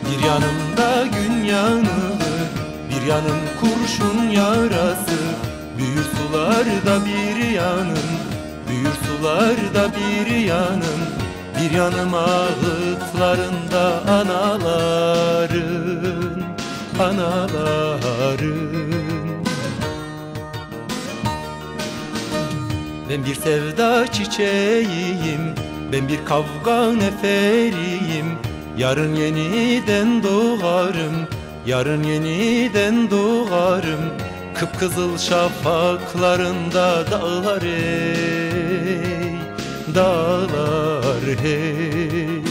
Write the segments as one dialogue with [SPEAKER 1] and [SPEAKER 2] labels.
[SPEAKER 1] Bir yanımda gün yanığı, bir yanım kurşun yarası. Büyür sularda bir yanım, büyür sularda bir yanım. Bir yanım ağıtlarında anaların, anaların. Ben bir sevda çiçeğiyim, ben bir kavga neferiyim. Yarın yeniden doğarım, yarın yeniden doğarım. Kıpkızıl şafaklarında dağlar ey, dağlar hey.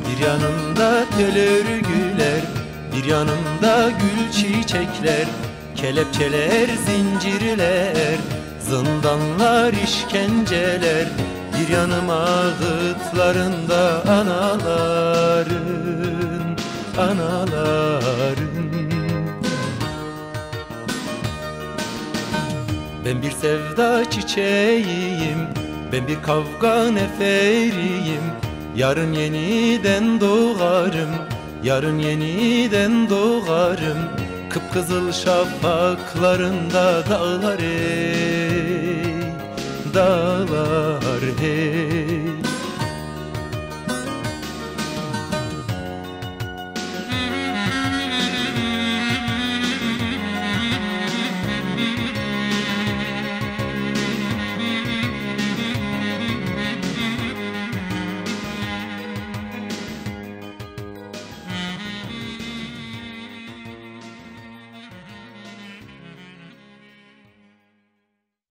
[SPEAKER 1] Bir yanımda tel örgüler, bir yanımda gül çiçekler. Kelepçeler, zincirler, zindanlar, işkenceler. Bir yanım ağıtlarında anaların, anaların. Ben bir sevda çiçeğiyim, ben bir kavga neferiyim. Yarın yeniden doğarım, yarın yeniden doğarım. Kıpkızıl şafaklarında dağlar ey, dağlar hey.